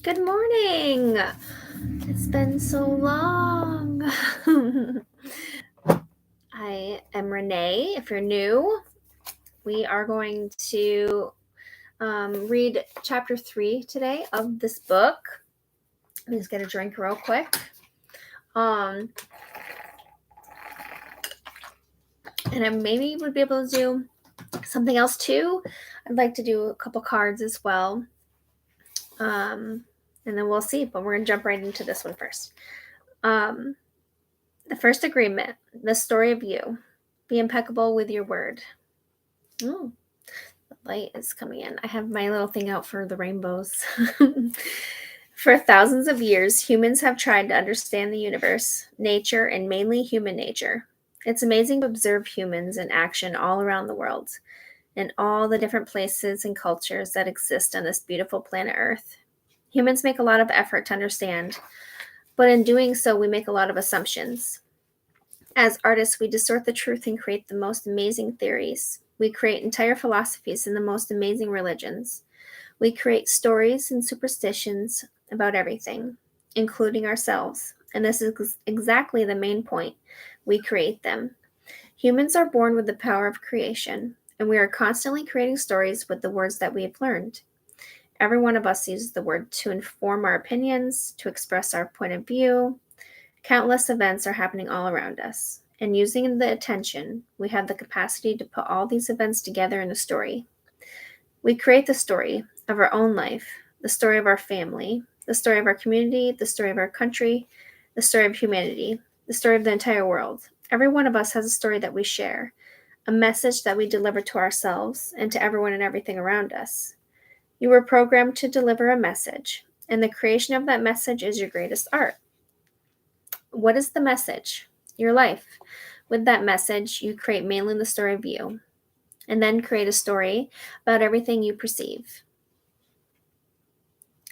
Good morning. It's been so long. I am Renee. If you're new, we are going to read chapter 3 today of this book. Let me just get a drink real quick. And I maybe would be able to do something else too. I'd like to do a couple cards as well. And then we'll see, but we're going to jump right into this one first. The first agreement, the story of you. Be impeccable with your word. Oh, the light is coming in. I have my little thing out for the rainbows. For thousands of years, humans have tried to understand the universe, nature, and mainly human nature. It's amazing to observe humans in action all around the world, in all the different places and cultures that exist on this beautiful planet Earth. Humans make a lot of effort to understand, but in doing so, we make a lot of assumptions. As artists, we distort the truth and create the most amazing theories. We create entire philosophies and the most amazing religions. We create stories and superstitions about everything, including ourselves. And this is exactly the main point. We create them. Humans are born with the power of creation, and we are constantly creating stories with the words that we have learned. Every one of us uses the word to inform our opinions, to express our point of view. Countless events are happening all around us, and using the attention, we have the capacity to put all these events together in a story. We create the story of our own life, the story of our family, the story of our community, the story of our country, the story of humanity, the story of the entire world. Every one of us has a story that we share, a message that we deliver to ourselves and to everyone and everything around us. You were programmed to deliver a message, and the creation of that message is your greatest art. What is the message? Your life. With that message, you create mainly the story of you, and then create a story about everything you perceive.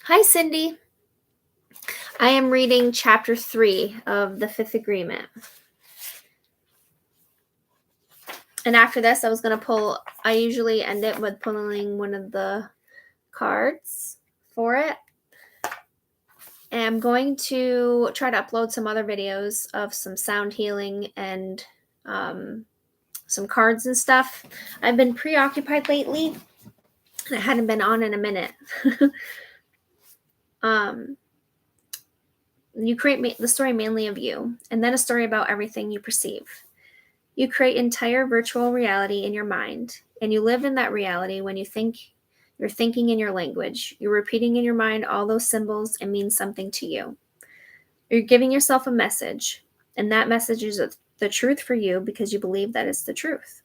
Hi, Cindy. I am reading chapter 3 of the Fifth Agreement. And after this, I usually end it with pulling one of the cards for it. And I'm going to try to upload some other videos of some sound healing and some cards and stuff. I've been preoccupied lately. I hadn't been on in a minute. You create the story mainly of you, and then a story about everything you perceive. You create entire virtual reality in your mind, and you live in that reality when you think. You're thinking in your language. You're repeating in your mind all those symbols and mean something to you. You're giving yourself a message, and that message is the truth for you because you believe that it's the truth.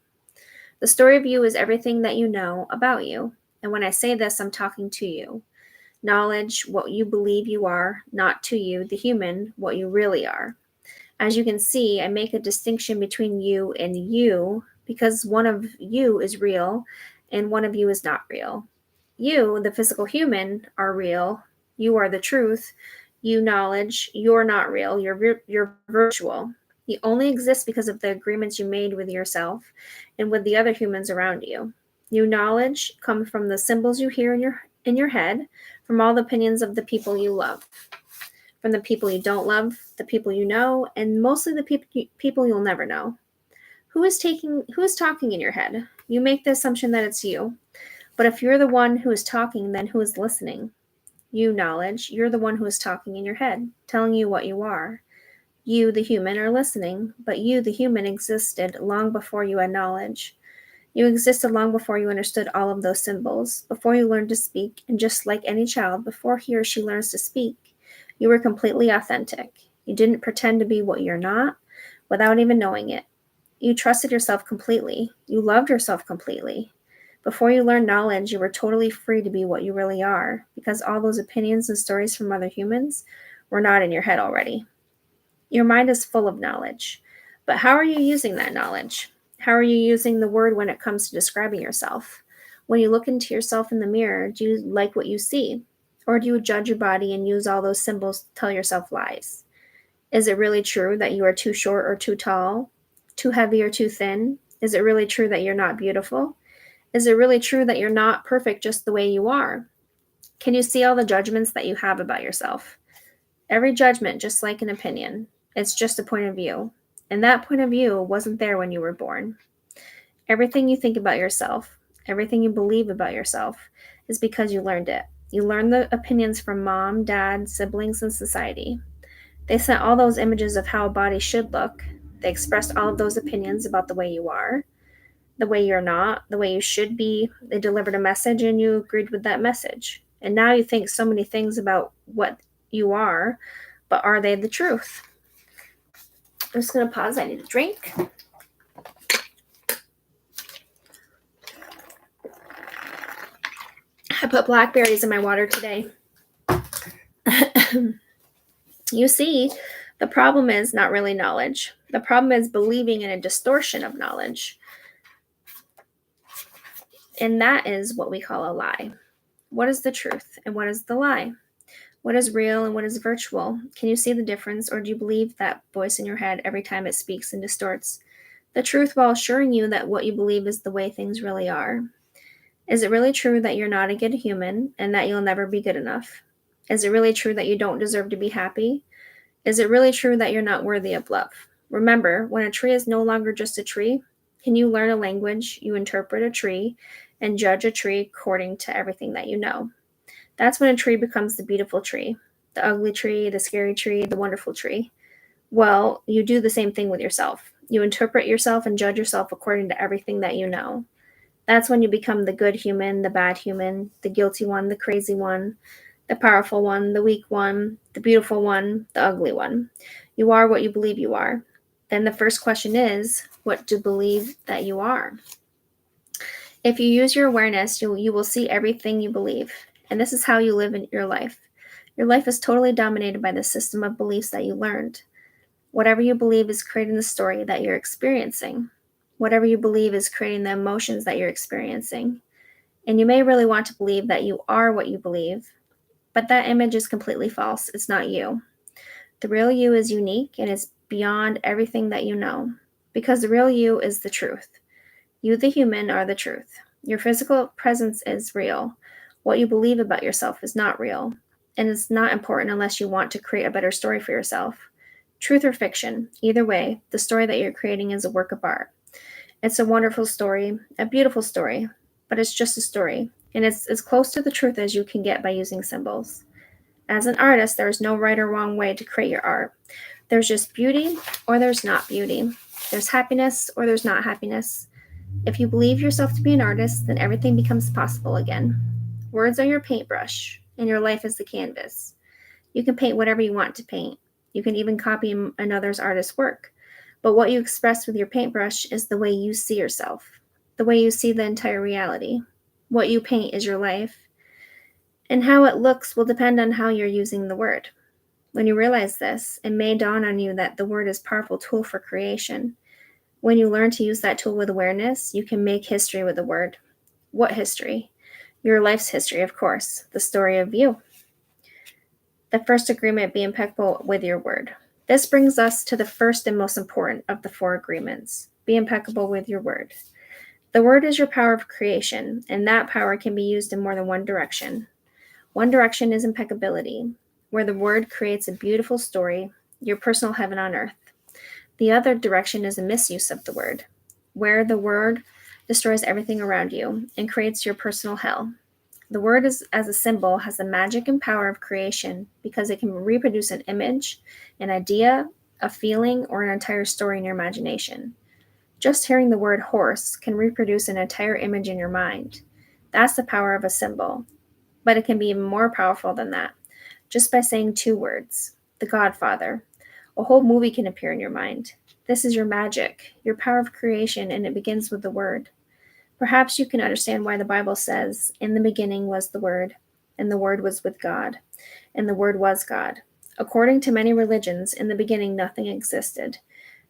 The story of you is everything that you know about you. And when I say this, I'm talking to you. Knowledge, what you believe you are, not to you, the human, what you really are. As you can see, I make a distinction between you and you because one of you is real and one of you is not real. You, the physical human, are real. You are the truth. You, knowledge, you're not real. You're virtual. You only exist because of the agreements you made with yourself and with the other humans around you. You, knowledge, come from the symbols you hear in your head, from all the opinions of the people you love, from the people you don't love, the people you know, and mostly the people you'll never know. Who is talking in your head? You make the assumption that it's you. But if you're the one who is talking, then who is listening? You, knowledge, you're the one who is talking in your head, telling you what you are. You, the human, are listening, but you, the human, existed long before you had knowledge. You existed long before you understood all of those symbols, before you learned to speak, and just like any child, before he or she learns to speak, you were completely authentic. You didn't pretend to be what you're not without even knowing it. You trusted yourself completely. You loved yourself completely. Before you learned knowledge, you were totally free to be what you really are, because all those opinions and stories from other humans were not in your head already. Your mind is full of knowledge. But how are you using that knowledge? How are you using the word when it comes to describing yourself? When you look into yourself in the mirror, do you like what you see? Or do you judge your body and use all those symbols to tell yourself lies? Is it really true that you are too short or too tall? Too heavy or too thin? Is it really true that you're not beautiful? Is it really true that you're not perfect just the way you are? Can you see all the judgments that you have about yourself? Every judgment, just like an opinion, it's just a point of view. And that point of view wasn't there when you were born. Everything you think about yourself, everything you believe about yourself, is because you learned it. You learned the opinions from mom, dad, siblings, and society. They sent all those images of how a body should look. They expressed all of those opinions about the way you are, the way you're not, the way you should be. They delivered a message and you agreed with that message. And now you think so many things about what you are, but are they the truth? I'm just going to pause. I need a drink. I put blackberries in my water today. You see, the problem is not really knowledge. The problem is believing in a distortion of knowledge. And that is what we call a lie. What is the truth and what is the lie? What is real and what is virtual? Can you see the difference, or do you believe that voice in your head every time it speaks and distorts the truth while assuring you that what you believe is the way things really are? Is it really true that you're not a good human and that you'll never be good enough? Is it really true that you don't deserve to be happy? Is it really true that you're not worthy of love? Remember, when a tree is no longer just a tree, can you learn a language, you interpret a tree, and judge a tree according to everything that you know? That's when a tree becomes the beautiful tree, the ugly tree, the scary tree, the wonderful tree. Well, you do the same thing with yourself. You interpret yourself and judge yourself according to everything that you know. That's when you become the good human, the bad human, the guilty one, the crazy one, the powerful one, the weak one, the beautiful one, the ugly one. You are what you believe you are. Then the first question is, what do you believe that you are? If you use your awareness, you will see everything you believe. And this is how you live in your life. Your life is totally dominated by the system of beliefs that you learned. Whatever you believe is creating the story that you're experiencing. Whatever you believe is creating the emotions that you're experiencing. And you may really want to believe that you are what you believe, but that image is completely false. It's not you. The real you is unique and is beyond everything that you know, because the real you is the truth. You, the human, are the truth. Your physical presence is real. What you believe about yourself is not real, and it's not important unless you want to create a better story for yourself. Truth or fiction, either way, the story that you're creating is a work of art. It's a wonderful story, a beautiful story, but it's just a story, and it's as close to the truth as you can get by using symbols. As an artist, there is no right or wrong way to create your art. There's just beauty or there's not beauty. There's happiness or there's not happiness. If you believe yourself to be an artist, then everything becomes possible again. Words are your paintbrush, and your life is the canvas. You can paint whatever you want to paint. You can even copy another's artist's work. But what you express with your paintbrush is the way you see yourself, the way you see the entire reality. What you paint is your life, and how it looks will depend on how you're using the word. When you realize this, it may dawn on you that the word is a powerful tool for creation. When you learn to use that tool with awareness, you can make history with the word. What history? Your life's history, of course, the story of you. The first agreement, be impeccable with your word. This brings us to the first and most important of the 4 agreements. Be impeccable with your word. The word is your power of creation, and that power can be used in more than one direction. One direction is impeccability, where the word creates a beautiful story, your personal heaven on earth. The other direction is a misuse of the word, where the word destroys everything around you and creates your personal hell. The word as a symbol has the magic and power of creation because it can reproduce an image, an idea, a feeling, or an entire story in your imagination. Just hearing the word horse can reproduce an entire image in your mind. That's the power of a symbol. But it can be even more powerful than that. Just by saying 2 words, The Godfather, a whole movie can appear in your mind. This is your magic, your power of creation, and it begins with the word. Perhaps you can understand why the Bible says, in the beginning was the Word, and the Word was with God, and the Word was God. According to many religions, in the beginning nothing existed,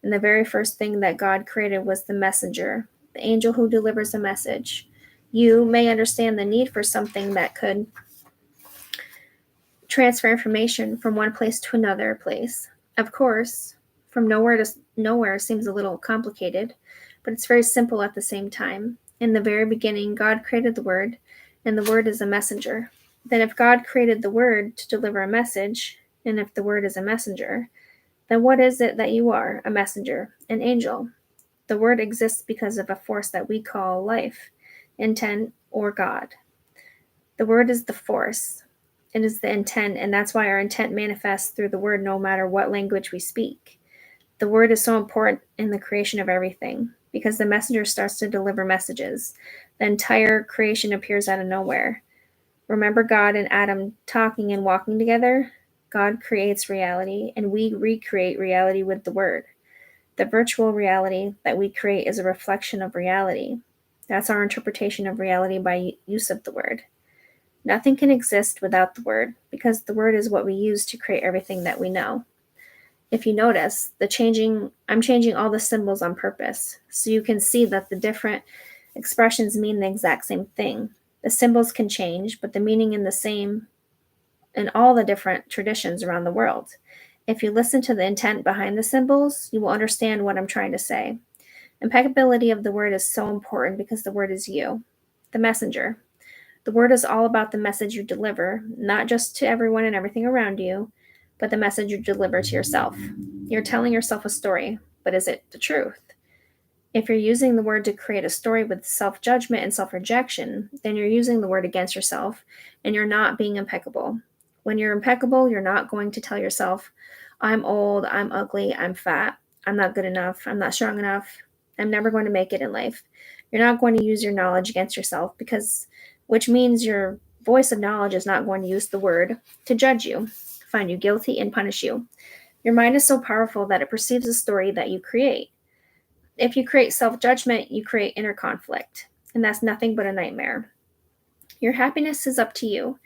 and the very first thing that God created was the messenger, the angel who delivers a message. You may understand the need for something that could transfer information from one place to another place. Of course, from nowhere to nowhere seems a little complicated, but it's very simple at the same time. In the very beginning, God created the Word, and the Word is a messenger. Then if God created the Word to deliver a message, and if the Word is a messenger, then what is it that you are? A messenger, an angel. The Word exists because of a force that we call life, intent, or God. The Word is the force. It is the intent, and that's why our intent manifests through the Word no matter what language we speak. The Word is so important in the creation of everything because the messenger starts to deliver messages. The entire creation appears out of nowhere. Remember God and Adam talking and walking together? God creates reality, and we recreate reality with the Word. The virtual reality that we create is a reflection of reality. That's our interpretation of reality by use of the Word. Nothing can exist without the Word because the Word is what we use to create everything that we know. If you notice, I'm changing all the symbols on purpose so you can see that the different expressions mean the exact same thing. The symbols can change, but the meaning is the same in all the different traditions around the world. If you listen to the intent behind the symbols, you will understand what I'm trying to say. Impeccability of the Word is so important because the Word is you, the messenger. The Word is all about the message you deliver, not just to everyone and everything around you, but the message you deliver to yourself. You're telling yourself a story, but is it the truth? If you're using the Word to create a story with self judgment and self rejection, then you're using the Word against yourself and you're not being impeccable. When you're impeccable, you're not going to tell yourself, I'm old, I'm ugly, I'm fat, I'm not good enough, I'm not strong enough, I'm never going to make it in life. You're not going to use your knowledge against yourself which means your voice of knowledge is not going to use the Word to judge you, find you guilty, and punish you. Your mind is so powerful that it perceives the story that you create. If you create self judgment, you create inner conflict, and that's nothing but a nightmare. Your happiness is up to you,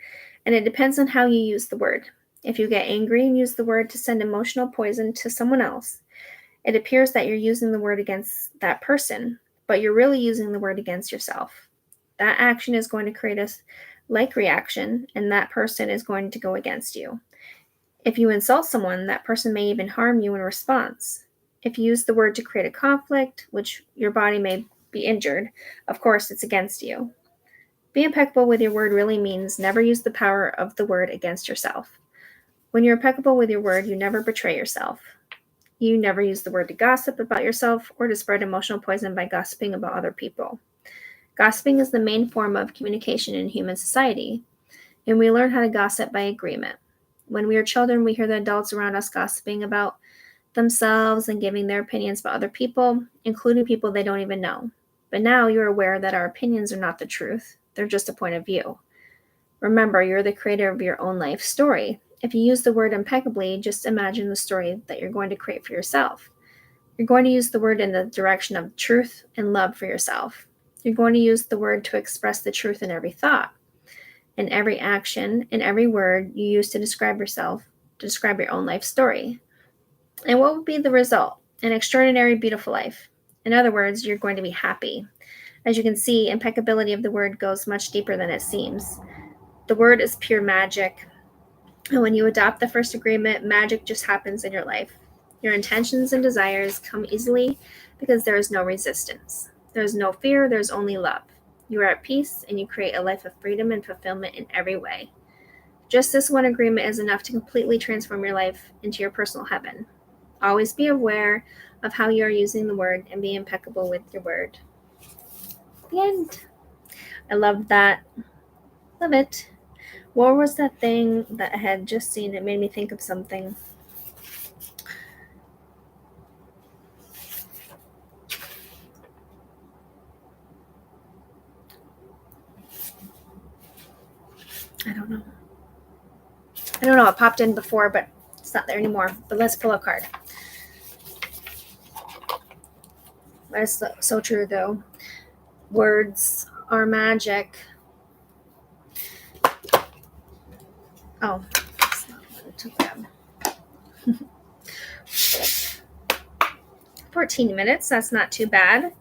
and it depends on how you use the Word. If you get angry and use the Word to send emotional poison to someone else, it appears that you're using the Word against that person, but you're really using the Word against yourself. That action is going to create a like reaction, and that person is going to go against you. If you insult someone, that person may even harm you in response. If you use the Word to create a conflict, which your body may be injured, of course it's against you. Be impeccable with your Word really means never use the power of the Word against yourself. When you're impeccable with your Word, you never betray yourself. You never use the Word to gossip about yourself or to spread emotional poison by gossiping about other people. Gossiping is the main form of communication in human society, and we learn how to gossip by agreement. When we are children, we hear the adults around us gossiping about themselves and giving their opinions about other people, including people they don't even know. But now you're aware that our opinions are not the truth, they're just a point of view. Remember, you're the creator of your own life story. If you use the Word impeccably, just imagine the story that you're going to create for yourself. You're going to use the Word in the direction of truth and love for yourself. You're going to use the Word to express the truth in every thought, in every action, in every word you use to describe yourself, to describe your own life story. And what will be the result? An extraordinary, beautiful life. In other words, you're going to be happy. As you can see, impeccability of the Word goes much deeper than it seems. The Word is pure magic. And when you adopt the first agreement, magic just happens in your life. Your intentions and desires come easily because there is no resistance. There is no fear, there's only love. You are at peace and you create a life of freedom and fulfillment in every way. Just this one agreement is enough to completely transform your life into your personal heaven. Always be aware of how you are using the Word and be impeccable with your Word. The end. I love that. Love it. What was that thing that I had just seen? It made me think of something. I don't know. It popped in before, but it's not there anymore. But let's pull a card. That is so true, though. Words are magic. Oh, that's not what to grab. 14 minutes. That's not too bad.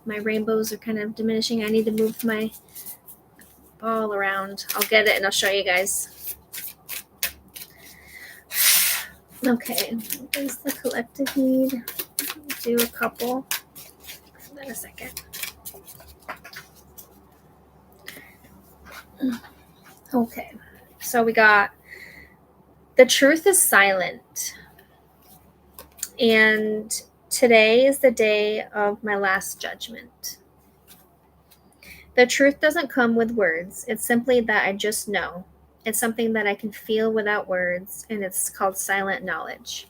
My rainbows are kind of diminishing. I need to move my ball around. I'll get it and I'll show you guys. Okay, what does the collective need? Do a couple. Hold on a second. Okay. So we got the truth is silent. And today is the day of my last judgment. The truth doesn't come with words. It's simply that I just know. It's something that I can feel without words, and it's called silent knowledge.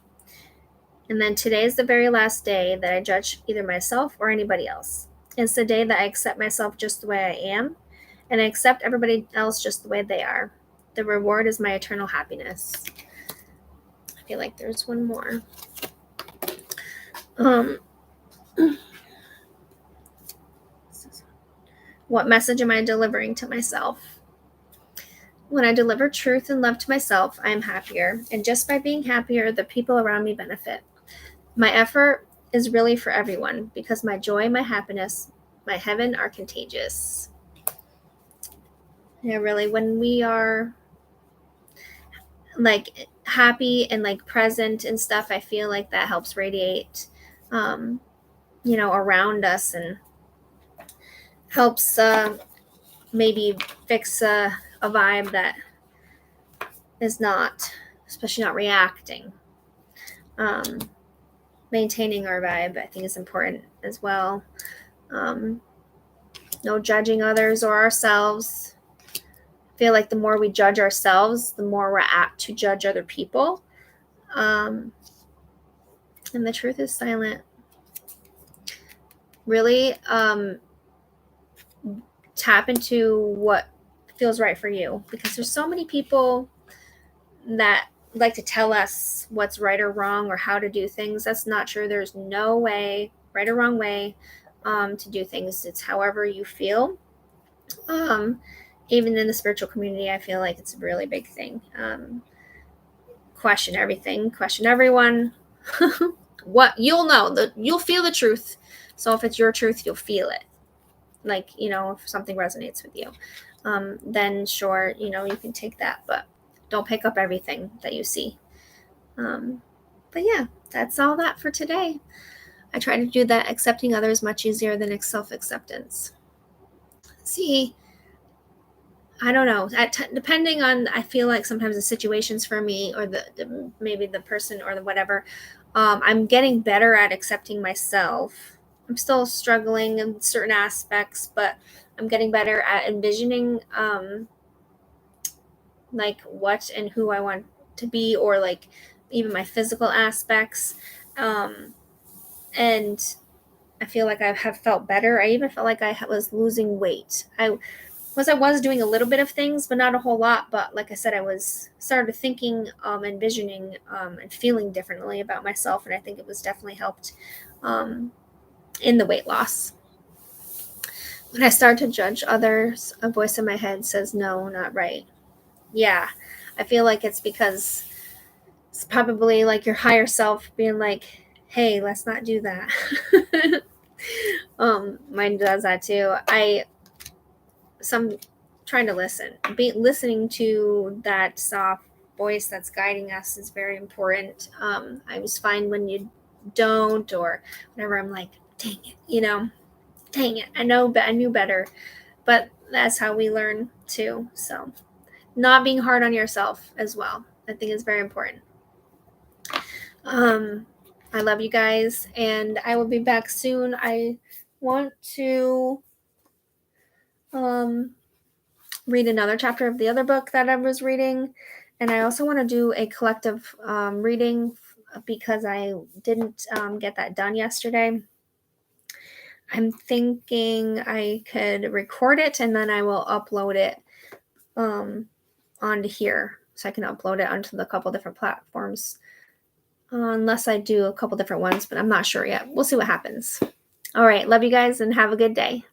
And then today is the very last day that I judge either myself or anybody else. It's the day that I accept myself just the way I am, and I accept everybody else just the way they are. The reward is my eternal happiness. I feel like there's one more. What message am I delivering to myself? When I deliver truth and love to myself, I am happier. And just by being happier, the people around me benefit. My effort is really for everyone because my joy, my happiness, my heaven are contagious. Yeah, really, when we are like happy and like present and stuff, I feel like that helps radiate, around us and helps maybe fix a vibe that is not, especially not reacting. Maintaining our vibe, I think, is important as well. No judging others or ourselves. I feel like the more we judge ourselves, the more we're apt to judge other people. And the truth is silent. Really tap into what feels right for you, because there's so many people that like to tell us what's right or wrong or how to do things. That's not true. There's no way, right or wrong way, to do things. It's however you feel. Even in the spiritual community, I feel like it's a really big thing. Question everything, question everyone. What you'll know, you'll feel the truth. So if it's your truth, you'll feel it. Like, if something resonates with you, then sure, you can take that, but don't pick up everything that you see. But yeah, that's all that for today. I try to do that. Accepting others much easier than self-acceptance. See, I don't know. Depending on, I feel like sometimes the situations for me, or maybe the person or the whatever, I'm getting better at accepting myself. I'm still struggling in certain aspects, but I'm getting better at envisioning, like what and who I want to be, or like even my physical aspects. And I feel like I have felt better. I even felt like I was losing weight. I was doing a little bit of things, but not a whole lot. But like I said, I was started thinking, envisioning, and feeling differently about myself, and I think it was definitely helped in the weight loss. When I start to judge others, a voice in my head says, "No, not right." Yeah, I feel like it's because it's probably like your higher self being like, "Hey, let's not do that." Mine does that too. Some trying to listening to that soft voice that's guiding us is very important. I was fine when you don't, or whenever I'm like, dang it, dang it, I knew better. But that's how we learn too. So not being hard on yourself as well, I think, is very important. I love you guys, and I will be back soon. I want to read another chapter of the other book that I was reading, and I also want to do a collective reading because I didn't get that done yesterday. I'm thinking I could record it and then I will upload it onto here, so I can upload it onto the couple different platforms, unless I do a couple different ones, but I'm not sure yet. We'll see what happens. All right, love you guys and have a good day.